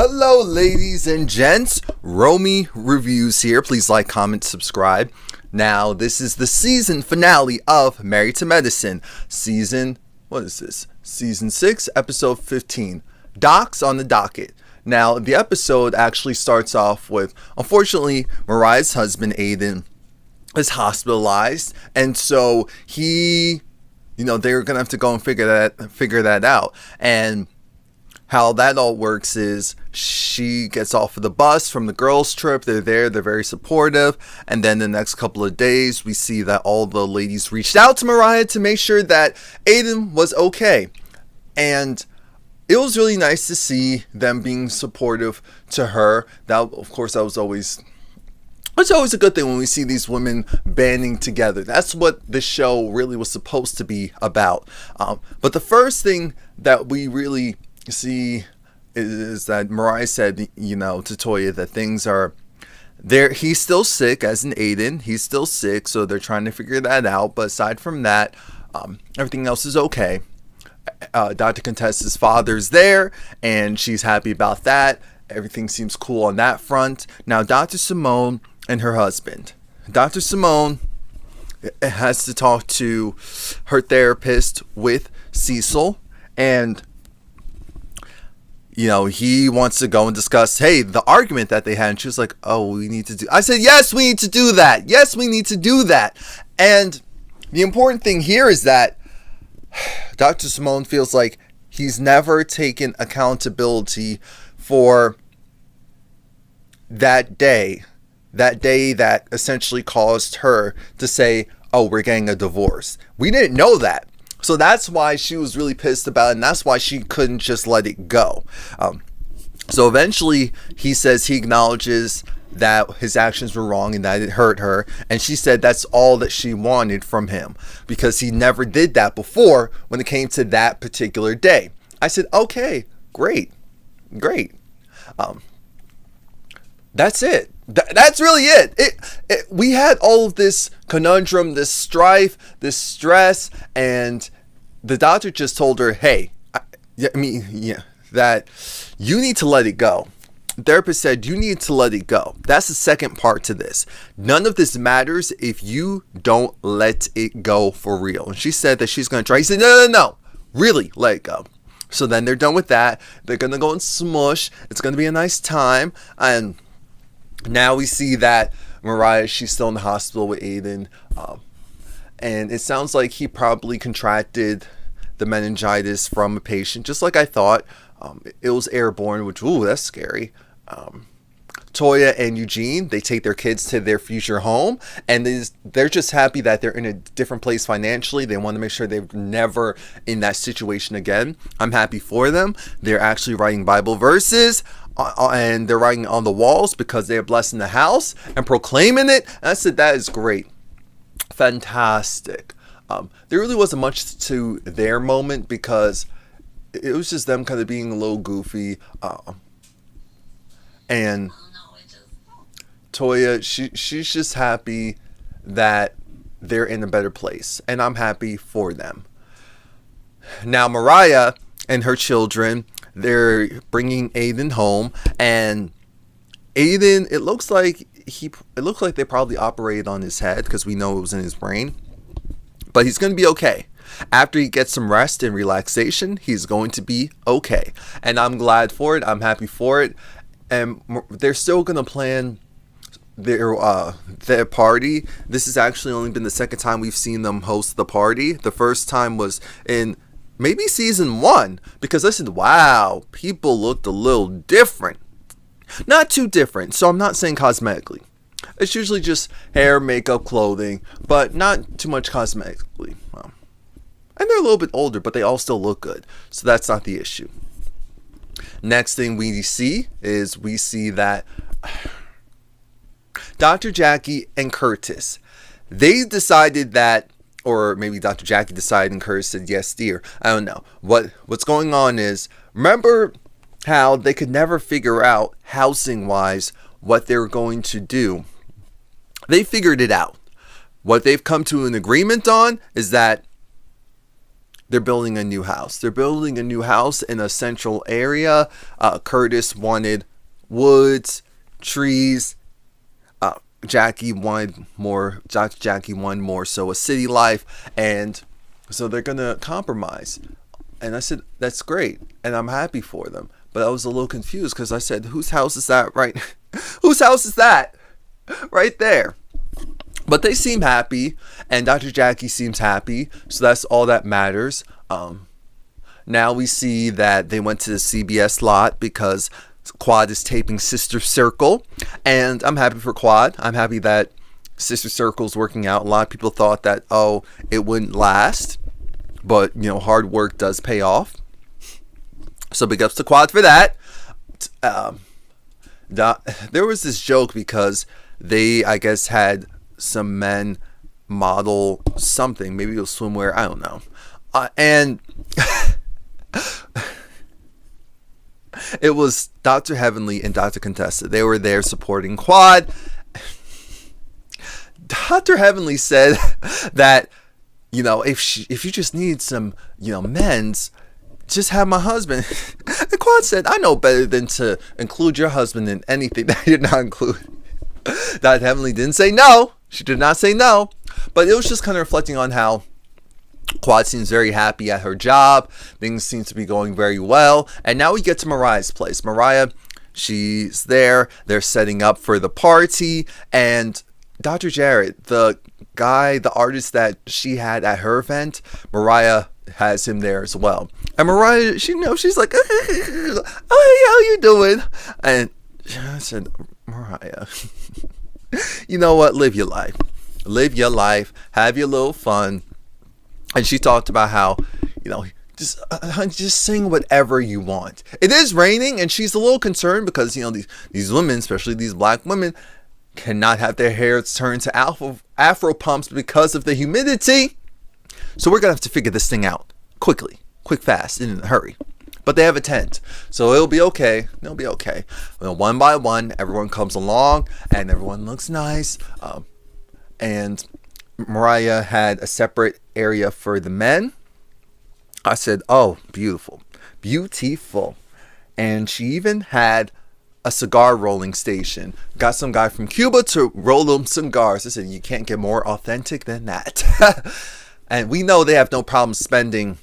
Hello, ladies and gents. Romie Reviews here. Please like, comment, subscribe. Now, this is the season finale of Married to Medicine. Season 6, episode 15. Docs on the docket. Now, the episode actually starts off with, unfortunately, Mariah's husband, Aiden, is hospitalized. And so they're going to have to go and figure that out. And how that all works is she gets off of the bus from the girls' trip. They're there. They're very supportive. And then the next couple of days, we see that all the ladies reached out to Mariah to make sure that Aiden was okay. And it was really nice to see them being supportive to her. That, of course, that was always... It's always a good thing when we see these women banding together. That's what the show really was supposed to be about. But the first thing that we really see is that Mariah said, to Toya that things are there. He's still sick, as in Aiden. He's still sick, so they're trying to figure that out. But aside from that, everything else is okay. Dr. Contessa's father's there, and she's happy about that. Everything seems cool on that front. Now, Dr. Simone and her husband. Dr. Simone has to talk to her therapist with Cecil, and he wants to go and discuss, the argument that they had. And she was like, I said, yes, we need to do that. Yes, we need to do that. And the important thing here is that Dr. Simone feels like he's never taken accountability for that day that essentially caused her to say, we're getting a divorce. We didn't know that. So that's why she was really pissed about it, and that's why she couldn't just let it go. So eventually, he says he acknowledges that his actions were wrong and that it hurt her. And she said that's all that she wanted from him, because he never did that before when it came to that particular day. I said, okay, great. That's it. That's really it. We had all of this conundrum, this strife, this stress, and the doctor just told her, that you need to let it go. The therapist said, you need to let it go. That's the second part to this. None of this matters if you don't let it go for real. And she said that she's going to try. He said, no. Really, let it go. So then they're done with that. They're going to go and smush. It's going to be a nice time. And now we see that Mariah, she's still in the hospital with Aiden. And it sounds like he probably contracted the meningitis from a patient, just like I thought. It was airborne, which, that's scary. Toya and Eugene, they take their kids to their future home, and they're just happy that they're in a different place financially. They want to make sure they're never in that situation again. I'm happy for them. They're actually writing Bible verses, and they're writing on the walls because they're blessing the house and proclaiming it. And I said, that is great. Fantastic. There really wasn't much to their moment because it was just them kind of being a little goofy. And Toya, she's just happy that they're in a better place. And I'm happy for them. Now, Mariah and her children, they're bringing Aiden home. And Aiden, it looks like they probably operated on his head because we know it was in his brain. But he's going to be okay. After he gets some rest and relaxation, he's going to be okay. And I'm glad for it. I'm happy for it. And they're still going to plan their party. This has actually only been the second time we've seen them host the party. The first time was in maybe season 1. Because listen, wow, people looked a little different. Not too different. So I'm not saying cosmetically. It's usually just hair, makeup, clothing, but not too much cosmetically. And they're a little bit older, but they all still look good. So that's not the issue. Next thing we see that Dr. Jackie and Curtis, they decided that, or maybe Dr. Jackie decided and Curtis said, yes, dear. I don't know. What's going on is, remember how they could never figure out housing-wise what they were going to do. They figured it out. What they've come to an agreement on is that they're building a new house. They're building a new house in a central area. Curtis wanted woods, trees. Jackie wanted more. Jackie wanted more so a city life, and so they're gonna compromise. And I said, that's great, and I'm happy for them. But I was a little confused because I said, whose house is that right? Whose house is that? Right there. But they seem happy, and Dr. Jackie seems happy, so that's all that matters. Now we see that they went to the CBS lot because Quad is taping Sister Circle, and I'm happy for Quad. I'm happy that Sister Circle is working out. A lot of people thought that, it wouldn't last, but, hard work does pay off. So big ups to Quad for that. There was this joke because they, I guess, had some men model something. Maybe it was swimwear. I don't know. And it was Dr. Heavenly and Dr. Contessa. They were there supporting Quad. Dr. Heavenly said that, if you just need some, men's, just have my husband. And Quad said, I know better than to include your husband in anything that you did not include. Dr. Heavenly didn't say no. She did not say no. But it was just kind of reflecting on how Quad seems very happy at her job. Things seem to be going very well. And now we get to Mariah's place. Mariah, she's there. They're setting up for the party. And Dr. Jarrett, the guy, the artist that she had at her event, Mariah has him there as well. And Mariah, she's like, oh, hey, how you doing? And I said, Mariah, you know what? Live your life. Live your life. Have your little fun. And she talked about how, just sing whatever you want. It is raining, and she's a little concerned because, these women, especially these black women, cannot have their hair turned to afro pumps because of the humidity. So we're going to have to figure this thing out quickly, fast, in a hurry. But they have a tent, so it'll be okay. It'll be okay. One by one, everyone comes along, and everyone looks nice. And Mariah had a separate area for the men. I said, oh, beautiful. Beautiful. And she even had a cigar rolling station. Got some guy from Cuba to roll them cigars. I said, you can't get more authentic than that. And we know they have no problem spending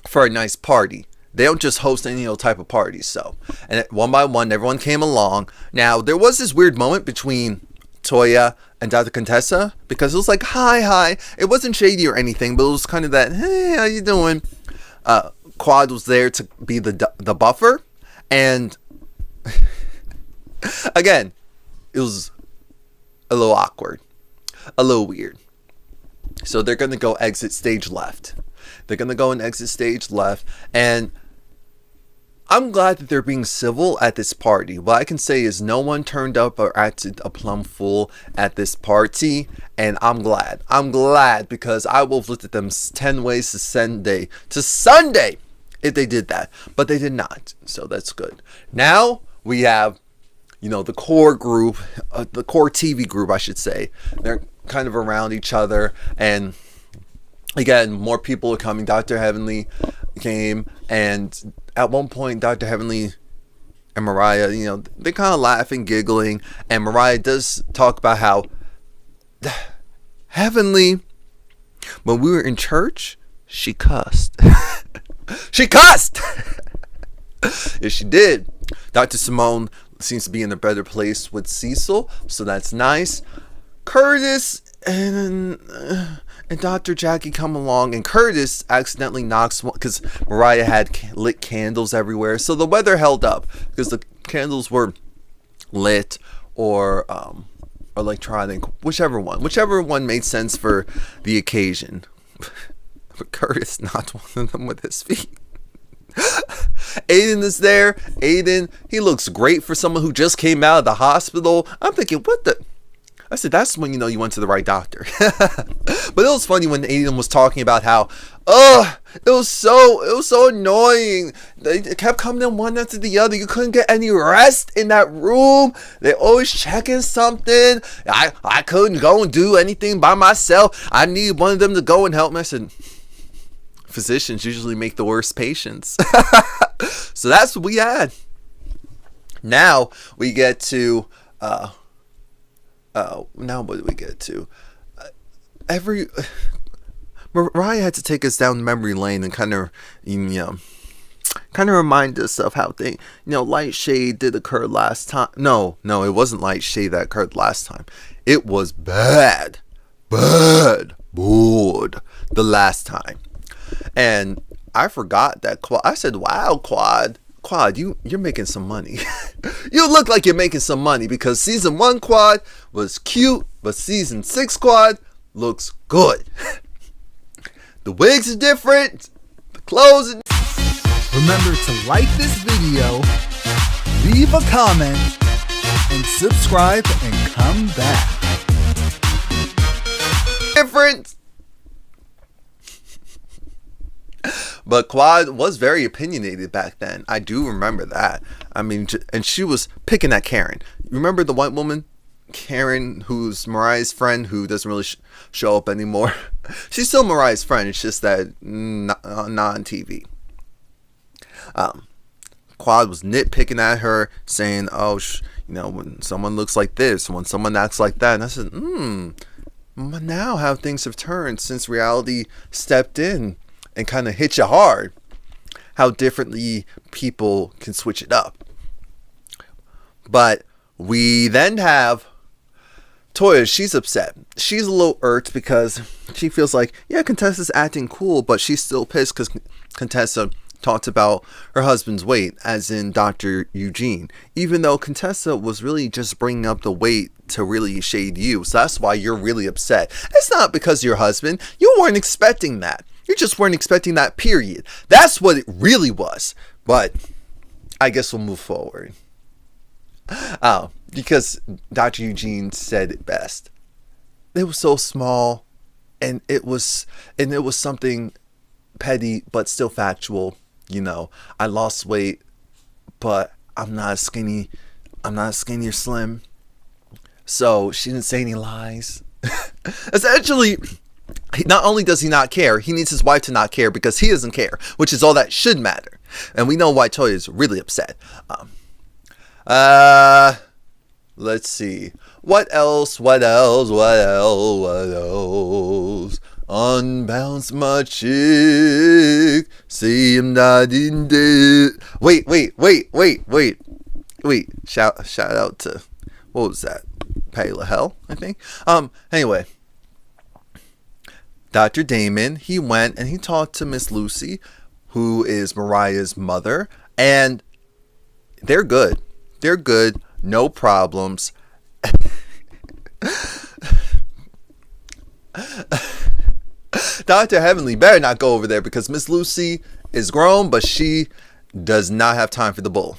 for a nice party. They don't just host any old type of party. So, and one by one, everyone came along. Now, there was this weird moment between Toya and Dr. Contessa because it was like, hi. It wasn't shady or anything, but it was kind of that, hey, how you doing? Quad was there to be the buffer. And again, it was a little awkward, a little weird. So they're going to go exit stage left. They're going to go and exit stage left. And I'm glad that they're being civil at this party. What I can say is no one turned up or acted a plum fool at this party. And I'm glad. I'm glad because I will have looked at them 10 ways to Sunday if they did that. But they did not. So that's good. Now we have, the core group, the core TV group, I should say. They're kind of around each other. And again, more people are coming. Dr. Heavenly came, and at one point, Dr. Heavenly and Mariah, they kind of laughing, giggling, and Mariah does talk about how Heavenly, when we were in church, she cussed. She cussed! Yes, she did. Dr. Simone seems to be in a better place with Cecil, so that's nice. Curtis and Dr. Jackie come along, and Curtis accidentally knocks one because Mariah had lit candles everywhere, so the weather held up because the candles were lit or electronic, whichever one made sense for the occasion. But Curtis knocked one of them with his feet. Aiden is there. Aiden, he looks great for someone who just came out of the hospital. I'm thinking, what the? I said, that's when you went to the right doctor. But it was funny when Aiden was talking about how, it was so annoying. They kept coming in one after the other. You couldn't get any rest in that room. They always checking something. I couldn't go and do anything by myself. I need one of them to go and help me. I said, physicians usually make the worst patients. So that's what we had. Now we get to now what do we get to? Mariah had to take us down memory lane and kind of remind us of how light shade did occur last time. No, it wasn't light shade that occurred last time. It was bad the last time. And I forgot that I said, wow, Quad, you're making some money. You look like you're making some money, because season 1 Quad was cute, but season 6 Quad looks good. The wigs are different, the clothes are... Remember to like this video, leave a comment, and subscribe and come back. Different. But Quad was very opinionated back then. I do remember that. I mean, and she was picking at Karen. Remember the white woman, Karen, who's Mariah's friend, who doesn't really show up anymore? She's still Mariah's friend. It's just that not on TV. Quad was nitpicking at her, saying, "Oh, when someone looks like this, when someone acts like that." And I said, now how things have turned since reality stepped in and kind of hit you hard. How differently people can switch it up. But we then have Toya. She's upset. She's a little irked because she feels like, yeah, Contessa's acting cool, but she's still pissed because Contessa talked about her husband's weight, as in Dr. Eugene, even though Contessa was really just bringing up the weight to really shade you. So that's why you're really upset. It's not because of your husband. You weren't expecting that. You just weren't expecting that, period. That's what it really was. But I guess we'll move forward. Because Dr. Eugene said it best. It was so small, and it was something petty but still factual. I lost weight, but I'm not skinny or slim. So she didn't say any lies. Essentially, not only does he not care, he needs his wife to not care, because he doesn't care, which is all that should matter. And we know why Toya is really upset. Let's see. What else? Unbounce my chick. See him not in dead. Wait. Shout out to, what was that? Patty LaHelle, I think. Anyway. Dr. Damon, he went and he talked to Miss Lucy, who is Mariah's mother, and they're good. They're good. No problems. Dr. Heavenly better not go over there, because Miss Lucy is grown, but she does not have time for the bull.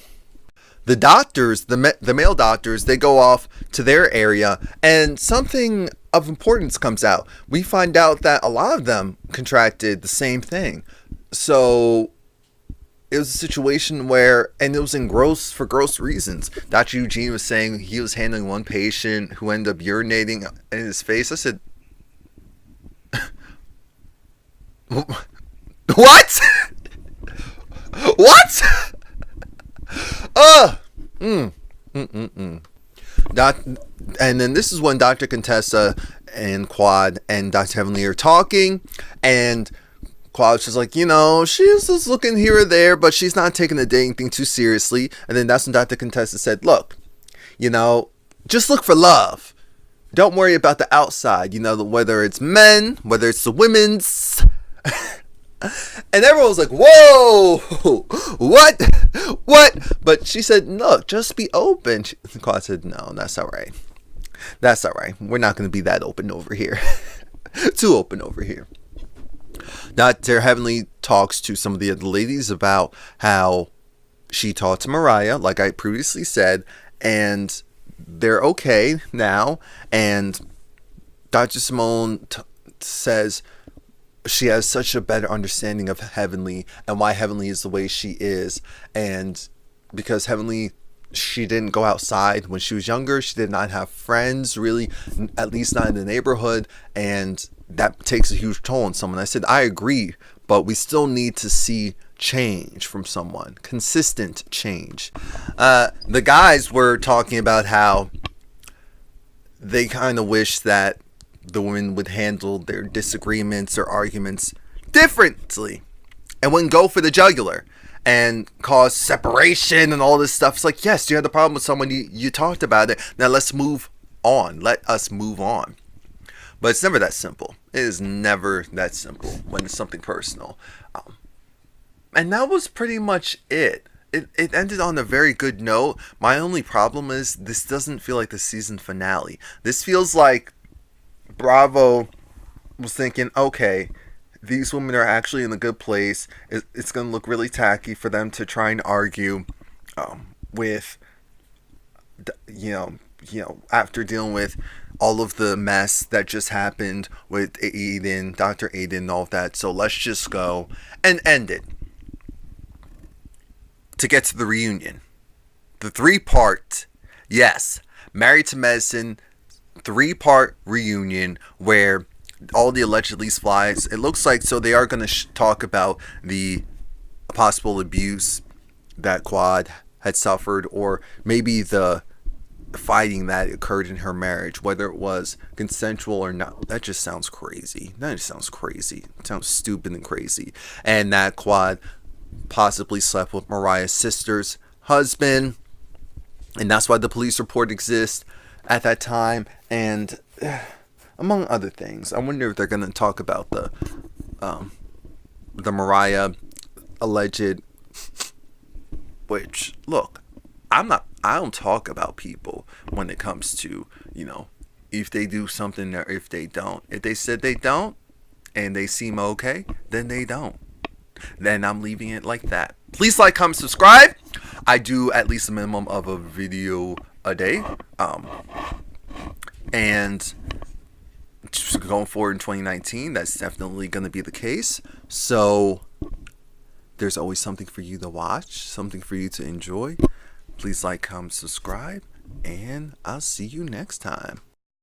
The doctors, the male doctors, they go off to their area, and something of importance comes out. We find out that a lot of them contracted the same thing. So it was a situation where, and it was for gross reasons. Dr. Eugene was saying he was handling one patient who ended up urinating in his face. I said, what? What? And then this is when Dr. Contessa and Quad and Dr. Heavenly are talking, and Quad's just like, she's just looking here or there, but she's not taking the dating thing too seriously. And then that's when Dr. Contessa said, look, just look for love. Don't worry about the outside, whether it's men, whether it's the women's. And everyone was like, whoa, what? But she said, no, just be open. Quad said, no, that's all right. We're not going to be that open over here. Too open over here. Dr. Heavenly talks to some of the other ladies about how she talked to Mariah, like I previously said, and they're okay now. And Dr. Simone says she has such a better understanding of Heavenly and why Heavenly is the way she is. And because Heavenly, she didn't go outside when she was younger. She did not have friends, really, at least not in the neighborhood. And that takes a huge toll on someone. I said, I agree. but we still need to see change from someone, consistent change. The guys were talking about how they kind of wish that the women would handle their disagreements or arguments differently and wouldn't go for the jugular and cause separation and all this stuff. It's like, yes, you had the problem with someone, you talked about it, now let's move on. Let us move on. But it's never that simple. It is never that simple when it's something personal. And that was pretty much it. It ended on a very good note. My only problem is this doesn't feel like the season finale. This feels like Bravo was thinking, okay, these women are actually in a good place. It's going to look really tacky for them to try and argue with, after dealing with all of the mess that just happened with Aiden, Dr. Aiden, and all of that. So let's just go and end it to get to the reunion. The 3-part, yes, Married to Medicine 3-part reunion where all the alleged lease flies. It looks like, so they are going to talk about the possible abuse that Quad had suffered, or maybe the fighting that occurred in her marriage, whether it was consensual or not. That just sounds crazy. It sounds stupid and crazy. And that Quad possibly slept with Mariah's sister's husband, and that's why the police report exists at that time, and among other things. I wonder if they're going to talk about the Mariah alleged, which, look, I don't talk about people when it comes to, if they do something or if they don't. If they said they don't and they seem okay, then they don't. Then I'm leaving it like that. Please like, comment, subscribe. I do at least a minimum of a video a day. And just going forward in 2019, that's definitely going to be the case. So there's always something for you to watch, something for you to enjoy. Please like, comment, subscribe, and I'll see you next time.